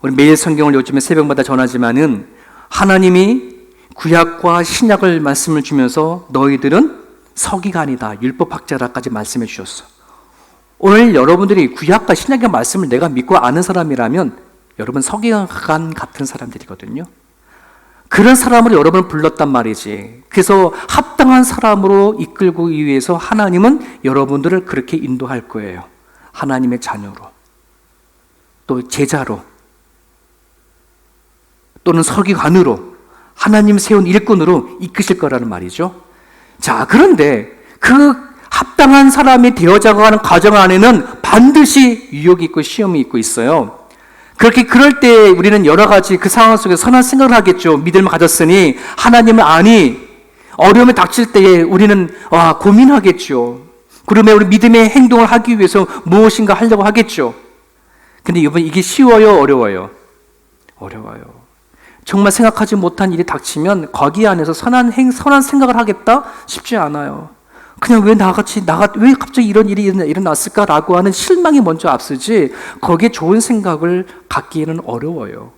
우리 매일 성경을 요즘에 새벽마다 전하지만은 하나님이 구약과 신약을 말씀을 주면서 너희들은 서기가 아니다, 율법학자라까지 말씀해 주셨어. 오늘 여러분들이 구약과 신약의 말씀을 내가 믿고 아는 사람이라면 여러분 서기관 같은 사람들이거든요. 그런 사람으로 여러분을 불렀단 말이지. 그래서 합당한 사람으로 이끌고 위해서 하나님은 여러분들을 그렇게 인도할 거예요. 하나님의 자녀로, 또 제자로, 또는 서기관으로, 하나님 세운 일꾼으로 이끄실 거라는 말이죠. 자, 그런데 그 합당한 사람이 되어자고 하는 과정 안에는 반드시 유혹이 있고 시험이 있고 있어요. 그럴 때 우리는 여러 가지 그 상황 속에서 선한 생각을 하겠죠. 믿음을 가졌으니 하나님을 아니, 어려움이 닥칠 때에 우리는 고민하겠죠. 그러면 우리 믿음의 행동을 하기 위해서 무엇인가 하려고 하겠죠. 근데 이번 이게 쉬워요, 어려워요? 어려워요. 정말 생각하지 못한 일이 닥치면 거기 안에서 선한 생각을 하겠다? 쉽지 않아요. 그냥 왜 갑자기 이런 일이 일어났을까라고 하는 실망이 먼저 앞서지 거기에 좋은 생각을 갖기에는 어려워요.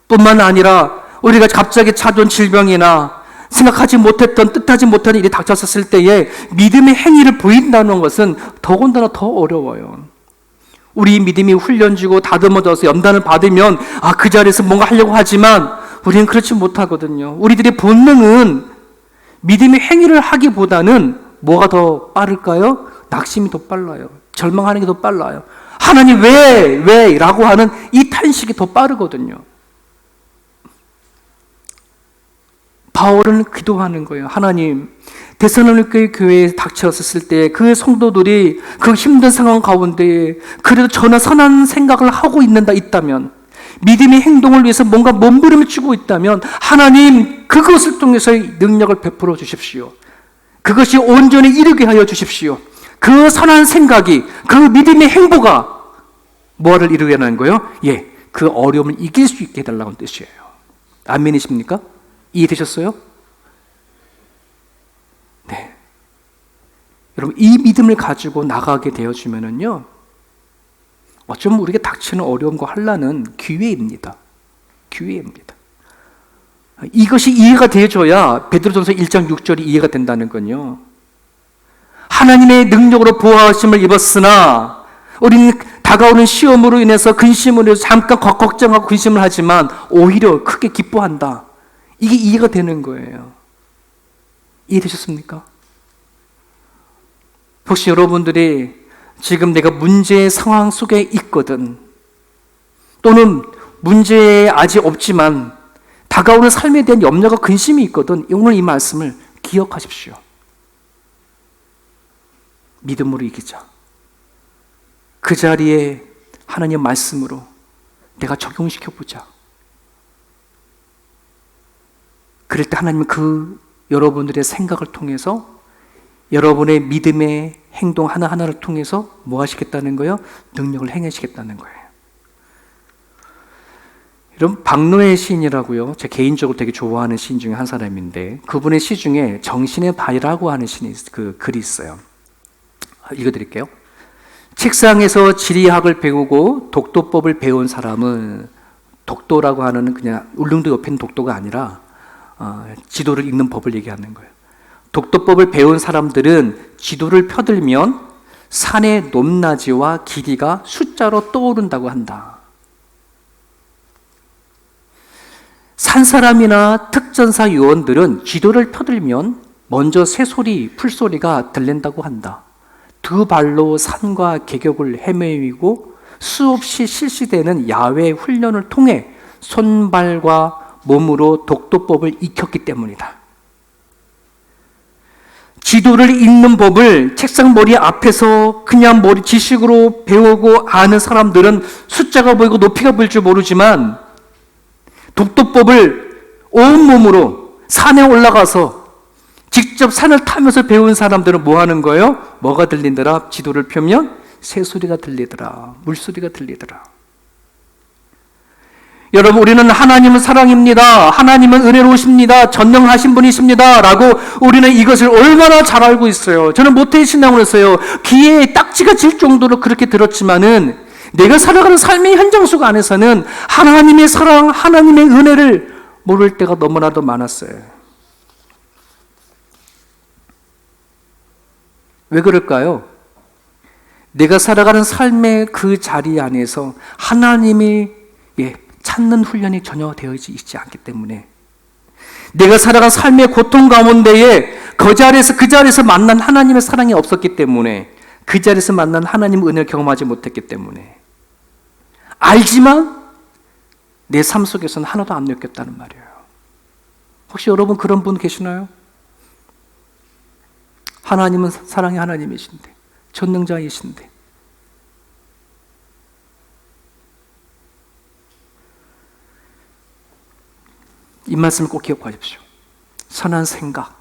뿐만 아니라 우리가 갑자기 찾아온 질병이나 생각하지 못했던, 뜻하지 못한 일이 닥쳤을 때에 믿음의 행위를 보인다는 것은 더군다나 더 어려워요. 우리 믿음이 훈련지고 다듬어져서 연단을 받으면 그 자리에서 뭔가 하려고 하지만 우리는 그렇지 못하거든요. 우리들의 본능은 믿음의 행위를 하기보다는 뭐가 더 빠를까요? 낙심이 더 빨라요. 절망하는 게 더 빨라요. 하나님 왜? 라고 하는 이 탄식이 더 빠르거든요. 바울은 기도하는 거예요. 하나님, 데살로니가 교회에 닥쳤을 때 그 성도들이 그 힘든 상황 가운데 그래도 저는 선한 생각을 하고 있다면, 믿음의 행동을 위해서 뭔가 몸부림을 치고 있다면 하나님 그것을 통해서 능력을 베풀어 주십시오. 그것이 온전히 이루게 하여 주십시오. 그 선한 생각이, 그 믿음의 행보가 뭐를 이루게 하는 거예요? 그 어려움을 이길 수 있게 해달라는 뜻이에요. 아멘이십니까? 이해되셨어요? 네. 여러분, 이 믿음을 가지고 나가게 되어지면은요, 어쩌면 우리에게 닥치는 어려움과 환난은 기회입니다. 기회입니다. 이것이 이해가 되어줘야 베드로전서 1장 6절이 이해가 된다는 건요. 하나님의 능력으로 보호하심을 입었으나 우리는 다가오는 시험으로 인해서 근심으로 인해서 잠깐 걱정하고 근심을 하지만 오히려 크게 기뻐한다. 이게 이해가 되는 거예요. 이해되셨습니까? 혹시 여러분들이 지금 내가 문제의 상황 속에 있거든, 또는 문제에 아직 없지만 다가오는 삶에 대한 염려가 근심이 있거든, 오늘 이 말씀을 기억하십시오. 믿음으로 이기자. 그 자리에 하나님 말씀으로 내가 적용시켜보자. 그럴 때 하나님은 그 여러분들의 생각을 통해서 여러분의 믿음의 행동 하나하나를 통해서 뭐 하시겠다는 거예요? 능력을 행하시겠다는 거예요. 여러분, 박노해 시인이라고요. 제 개인적으로 되게 좋아하는 시인 중에 한 사람인데 그분의 시 중에 정신의 발이라고 하는 글이 있어요. 읽어드릴게요. 책상에서 지리학을 배우고 독도법을 배운 사람은, 독도라고 하는 그냥 울릉도 옆에 있는 독도가 아니라 지도를 읽는 법을 얘기하는 거예요. 독도법을 배운 사람들은 지도를 펴들면 산의 높낮이와 길이가 숫자로 떠오른다고 한다. 산사람이나 특전사 요원들은 지도를 펴들면 먼저 새소리, 풀소리가 들린다고 한다. 두 발로 산과 계곡을 헤매이고 수없이 실시되는 야외 훈련을 통해 손발과 몸으로 독도법을 익혔기 때문이다. 지도를 읽는 법을 책상 머리 앞에서 그냥 머리 지식으로 배우고 아는 사람들은 숫자가 보이고 높이가 보일 줄 모르지만 독도법을 온몸으로 산에 올라가서 직접 산을 타면서 배운 사람들은 뭐 하는 거예요? 뭐가 들리더라? 지도를 펴면 새소리가 들리더라. 물소리가 들리더라. 여러분, 우리는 하나님은 사랑입니다. 하나님은 은혜로우십니다. 전능하신 분이십니다. 라고 우리는 이것을 얼마나 잘 알고 있어요. 저는 모태신앙을 했어요. 귀에 딱지가 질 정도로 그렇게 들었지만은 내가 살아가는 삶의 현장 속 안에서는 하나님의 사랑, 하나님의 은혜를 모를 때가 너무나도 많았어요. 왜 그럴까요? 내가 살아가는 삶의 그 자리 안에서 하나님이 찾는 훈련이 전혀 되어지지 있지 않기 때문에, 내가 살아간 삶의 고통 가운데에 그 자리에서 만난 하나님의 사랑이 없었기 때문에, 그 자리에서 만난 하나님의 은혜를 경험하지 못했기 때문에, 알지만 내 삶 속에서는 하나도 안 느꼈다는 말이에요. 혹시 여러분 그런 분 계시나요? 하나님은 사랑의 하나님이신데, 전능자이신데, 이 말씀을 꼭 기억하십시오. 선한 생각,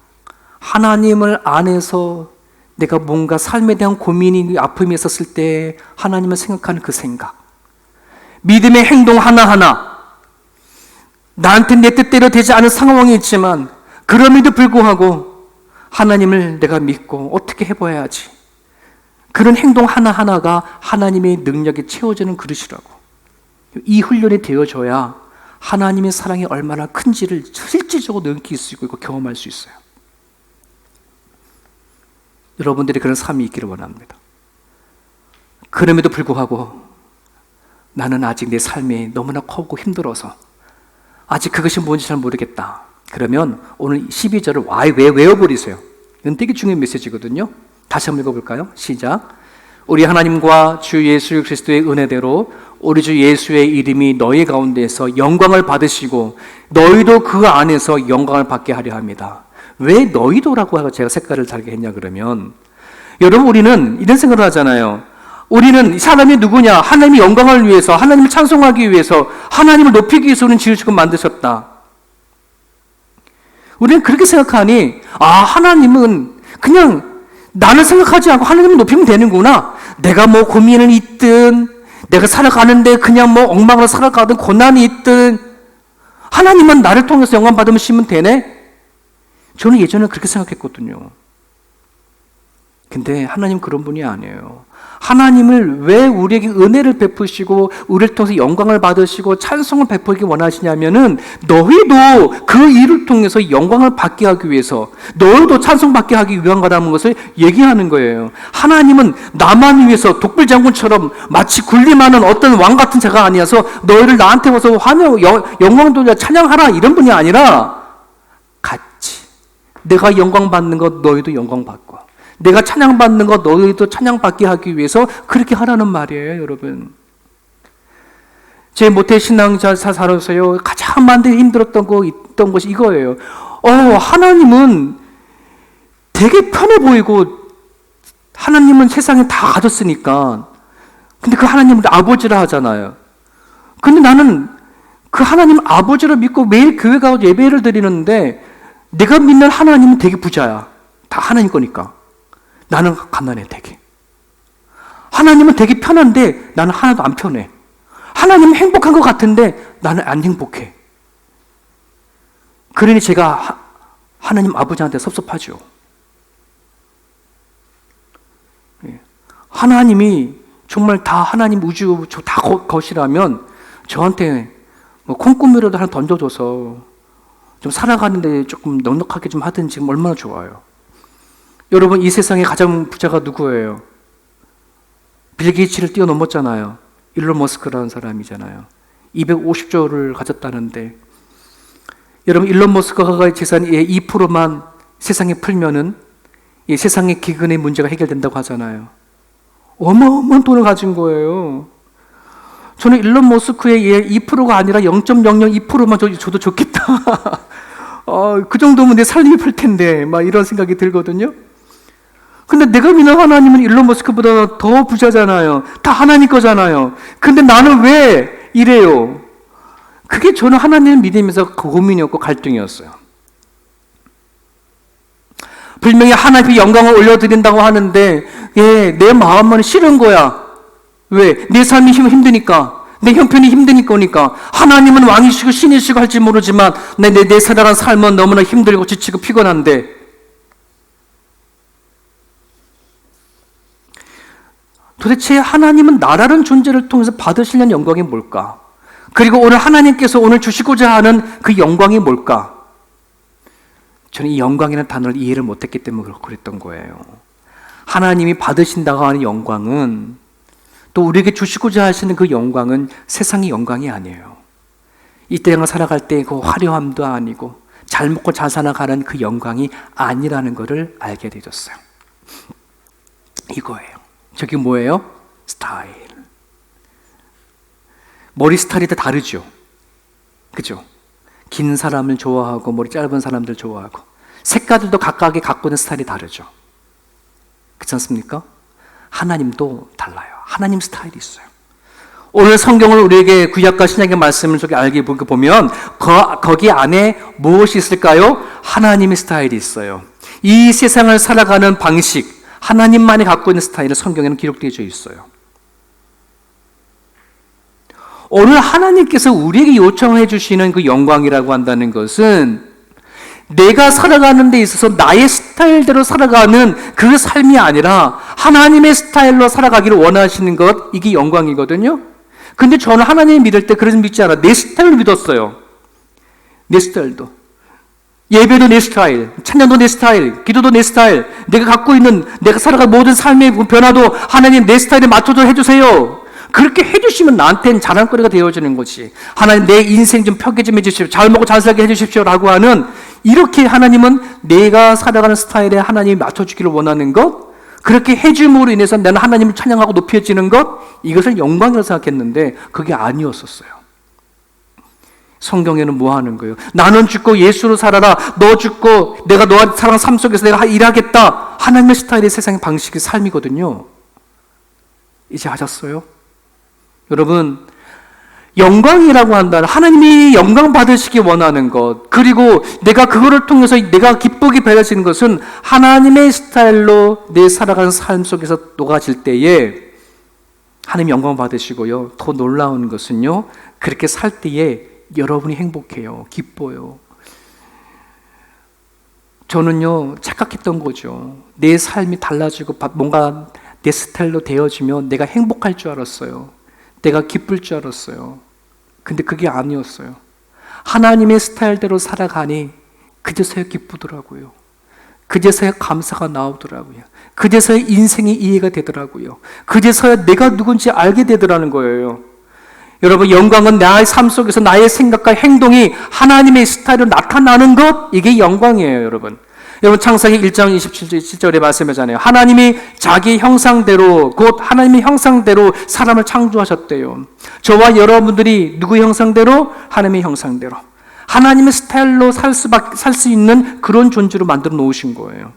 하나님을 안에서 내가 뭔가 삶에 대한 고민이, 아픔이 있었을 때 하나님을 생각하는 그 생각, 믿음의 행동 하나하나, 나한테 내 뜻대로 되지 않은 상황이 있지만 그럼에도 불구하고 하나님을 내가 믿고 어떻게 해봐야지, 그런 행동 하나하나가 하나님의 능력이 채워지는 그릇이라고. 이 훈련이 되어져야 하나님의 사랑이 얼마나 큰지를 실질적으로 느낄 수 있고 경험할 수 있어요. 여러분들이 그런 삶이 있기를 원합니다. 그럼에도 불구하고 나는 아직 내 삶이 너무나 커고 힘들어서 아직 그것이 뭔지 잘 모르겠다. 그러면 오늘 12절을 외워버리세요. 이건 되게 중요한 메시지거든요. 다시 한번 읽어볼까요? 시작. 우리 하나님과 주 예수 그리스도의 은혜대로 우리 주 예수의 이름이 너희 가운데서 영광을 받으시고 너희도 그 안에서 영광을 받게 하려 합니다. 왜 너희도라고 하고 제가 색깔을 달게 했냐 그러면, 여러분, 우리는 이런 생각을 하잖아요. 우리는 이 사람이 누구냐? 하나님의 영광을 위해서, 하나님을 찬송하기 위해서, 하나님을 높이기 위해서 우리는 지으시고 만드셨다. 우리는 그렇게 생각하니, 하나님은 그냥 나를 생각하지 않고 하나님을 높이면 되는구나. 내가 뭐 고민은 있든, 내가 살아가는데 그냥 뭐 엉망으로 살아가든 고난이 있든 하나님은 나를 통해서 영광 받으시면 되네? 저는 예전에 그렇게 생각했거든요. 근데 하나님 그런 분이 아니에요. 하나님을 왜 우리에게 은혜를 베푸시고 우리를 통해서 영광을 받으시고 찬송을 베풀기 원하시냐면은 너희도 그 일을 통해서 영광을 받게 하기 위해서, 너희도 찬송받게 하기 위한 거라는 것을 얘기하는 거예요. 하나님은 나만 위해서 독불장군처럼 마치 군림하는 어떤 왕 같은 자가 아니어서 너희를 나한테 와서 영광 돌려 찬양하라 이런 분이 아니라 같이 내가 영광 받는 것 너희도 영광 받고, 내가 찬양받는 것 너희도 찬양받게 하기 위해서 그렇게 하라는 말이에요, 여러분. 제 모태신앙자사로서요 가장 만들기 힘들었던 것이 이거예요. 하나님은 되게 편해 보이고 하나님은 세상에 다 가졌으니까, 근데 그 하나님을 아버지라 하잖아요. 근데 나는 그 하나님 아버지를 믿고 매일 교회 가서 예배를 드리는데 내가 믿는 하나님은 되게 부자야. 다 하나님 거니까. 나는 가난해 되게. 하나님은 되게 편한데 나는 하나도 안 편해. 하나님은 행복한 것 같은데 나는 안 행복해. 그러니 제가 하나님 아버지한테 섭섭하죠. 하나님이 정말 다 하나님 우주 다 것이라면 저한테 뭐 콩고미라도 하나 던져줘서 좀 살아가는데 조금 넉넉하게 좀 하든지 얼마나 좋아요. 여러분, 이 세상에 가장 부자가 누구예요? 빌 게이츠를 뛰어넘었잖아요. 일론 머스크라는 사람이잖아요. 250조를 가졌다는데, 여러분, 일론 머스크가 재산의 2%만 세상에 풀면은 이 세상의 기근의 문제가 해결된다고 하잖아요. 어마어마한 돈을 가진 거예요. 저는 일론 머스크의 2%가 아니라 0.002%만 줘도 좋겠다. 그 정도면 내 삶이 풀 텐데, 막 이런 생각이 들거든요. 근데 내가 믿는 하나님은 일론 머스크보다 더 부자잖아요. 다 하나님 거잖아요. 근데 나는 왜 이래요? 그게 저는 하나님을 믿으면서 고민이었고 갈등이었어요. 분명히 하나님의 영광을 올려드린다고 하는데, 내 마음은 싫은 거야. 왜? 내 삶이 힘드니까. 내 형편이 힘드니까. 하나님은 왕이시고 신이시고 할지 모르지만 내 살아가는 삶은 너무나 힘들고 지치고 피곤한데, 도대체 하나님은 나라는 존재를 통해서 받으시는 영광이 뭘까? 그리고 오늘 하나님께서 오늘 주시고자 하는 그 영광이 뭘까? 저는 이 영광이라는 단어를 이해를 못했기 때문에 그랬던 거예요. 하나님이 받으신다고 하는 영광은, 또 우리에게 주시고자 하시는 그 영광은 세상의 영광이 아니에요. 이 땅을 살아갈 때 그 화려함도 아니고 잘 먹고 잘 살아가는 그 영광이 아니라는 것을 알게 되었어요. 이거예요. 저게 뭐예요? 스타일. 머리 스타일이 다 다르죠. 그죠? 긴 사람을 좋아하고 머리 짧은 사람들 좋아하고 색깔들도 각각의 갖고 있는 스타일이 다르죠. 그렇지 않습니까? 하나님도 달라요. 하나님 스타일이 있어요. 오늘 성경을 우리에게 구약과 신약의 말씀을 저기 알게 보면 거기 안에 무엇이 있을까요? 하나님의 스타일이 있어요. 이 세상을 살아가는 방식, 하나님만이 갖고 있는 스타일은 성경에는 기록되어 있어요. 오늘 하나님께서 우리에게 요청해 주시는 그 영광이라고 한다는 것은 내가 살아가는 데 있어서 나의 스타일대로 살아가는 그 삶이 아니라 하나님의 스타일로 살아가기를 원하시는 것, 이게 영광이거든요. 근데 저는 하나님 믿을 때 그래서 믿지 않아. 내 스타일을 믿었어요. 내 스타일도. 예배도 내 스타일, 찬양도 내 스타일, 기도도 내 스타일, 내가 갖고 있는, 내가 살아가는 모든 삶의 변화도 하나님 내 스타일에 맞춰서 해주세요. 그렇게 해주시면 나한테는 자랑거리가 되어지는 것이, 하나님 내 인생 좀 펴게 좀 해주십시오, 잘 먹고 잘 살게 해주십시오 라고 하는, 이렇게 하나님은 내가 살아가는 스타일에 하나님이 맞춰주기를 원하는 것, 그렇게 해줌으로 인해서 나는 하나님을 찬양하고 높여지는 것, 이것을 영광이라고 생각했는데 그게 아니었었어요. 성경에는 뭐 하는 거예요? 나는 죽고 예수로 살아라. 너 죽고 내가 너와 사랑 삶 속에서 내가 일하겠다. 하나님의 스타일의 세상의 방식의 삶이거든요. 이제 아셨어요? 여러분, 영광이라고 한다는, 하나님이 영광 받으시기 원하는 것, 그리고 내가 그거를 통해서 내가 기쁘게 배려지는 것은 하나님의 스타일로 내 살아가는 삶 속에서 녹아질 때에 하나님 영광 받으시고요. 더 놀라운 것은요, 그렇게 살 때에 여러분이 행복해요. 기뻐요. 저는요, 착각했던 거죠. 내 삶이 달라지고 뭔가 내 스타일로 되어지면 내가 행복할 줄 알았어요. 내가 기쁠 줄 알았어요. 근데 그게 아니었어요. 하나님의 스타일대로 살아가니 그제서야 기쁘더라고요. 그제서야 감사가 나오더라고요. 그제서야 인생이 이해가 되더라고요. 그제서야 내가 누군지 알게 되더라는 거예요. 여러분, 영광은 나의 삶 속에서 나의 생각과 행동이 하나님의 스타일로 나타나는 것, 이게 영광이에요, 여러분. 여러분, 창세기 1장 27절에 말씀하잖아요. 하나님이 자기 형상대로, 곧 하나님의 형상대로 사람을 창조하셨대요. 저와 여러분들이 누구의 형상대로? 하나님의 형상대로. 하나님의 스타일로 살 수 있는 그런 존재로 만들어 놓으신 거예요.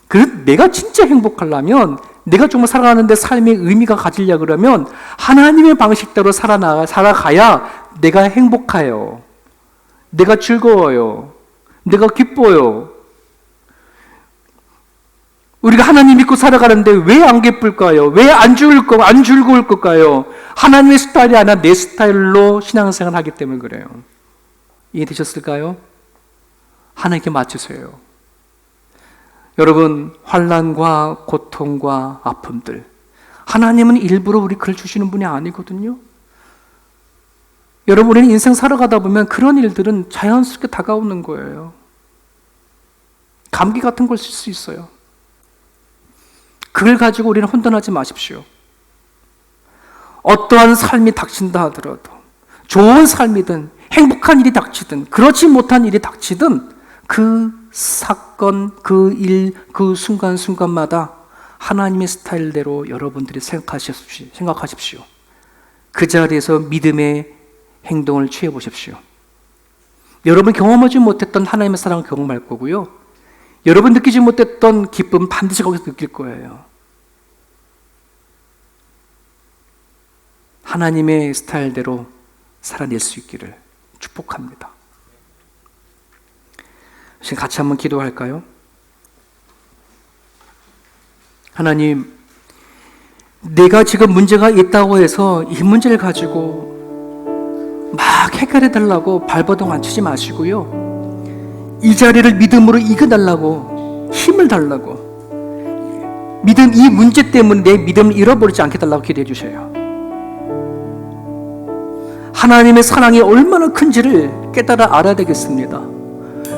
그래서 내가 진짜 행복하려면, 내가 정말 살아가는데 삶의 의미가 가지려 그러면 하나님의 방식대로 살아가야 내가 행복해요. 내가 즐거워요. 내가 기뻐요. 우리가 하나님 믿고 살아가는데 왜 안 기쁠까요? 왜 안 즐거울 걸까요? 하나님의 스타일이 아니라 내 스타일로 신앙생활을 하기 때문에 그래요. 이해되셨을까요? 하나님께 맞추세요. 여러분, 환난과 고통과 아픔들, 하나님은 일부러 우리 그걸 주시는 분이 아니거든요. 여러분, 우리는 인생 살아가다 보면 그런 일들은 자연스럽게 다가오는 거예요. 감기 같은 걸 쓸 수 있어요. 그걸 가지고 우리는 혼돈하지 마십시오. 어떠한 삶이 닥친다 하더라도, 좋은 삶이든 행복한 일이 닥치든 그렇지 못한 일이 닥치든 그 사건, 그 일, 그 순간순간마다 하나님의 스타일대로 여러분들이 생각하십시오. 그 자리에서 믿음의 행동을 취해 보십시오. 여러분 경험하지 못했던 하나님의 사랑을 경험할 거고요. 여러분 느끼지 못했던 기쁨은 반드시 거기서 느낄 거예요. 하나님의 스타일대로 살아낼 수 있기를 축복합니다. 지금 같이 한번 기도할까요? 하나님, 내가 지금 문제가 있다고 해서 이 문제를 가지고 막 해결해 달라고 발버둥 안 치지 마시고요. 이 자리를 믿음으로 이겨달라고, 힘을 달라고, 이 문제 때문에 내 믿음을 잃어버리지 않게 달라고 기도해 주셔요. 하나님의 사랑이 얼마나 큰지를 깨달아 알아야 되겠습니다.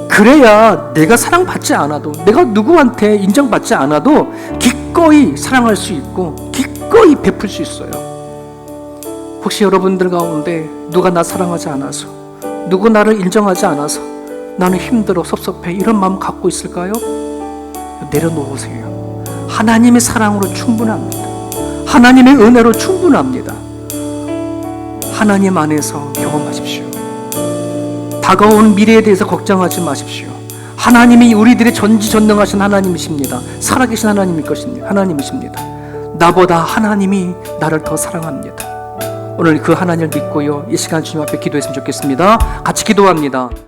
그래야 내가 사랑받지 않아도, 내가 누구한테 인정받지 않아도 기꺼이 사랑할 수 있고 기꺼이 베풀 수 있어요. 혹시 여러분들 가운데 누가 나 사랑하지 않아서, 누구 나를 인정하지 않아서 나는 힘들어, 섭섭해, 이런 마음 갖고 있을까요? 내려놓으세요. 하나님의 사랑으로 충분합니다. 하나님의 은혜로 충분합니다. 하나님 안에서 경험하십시오. 다가온 미래에 대해서 걱정하지 마십시오. 하나님이 우리들의 전지전능하신 하나님이십니다. 살아계신 하나님이십니다. 나보다 하나님이 나를 더 사랑합니다. 오늘 그 하나님을 믿고요, 이 시간 주님 앞에 기도했으면 좋겠습니다. 같이 기도합니다.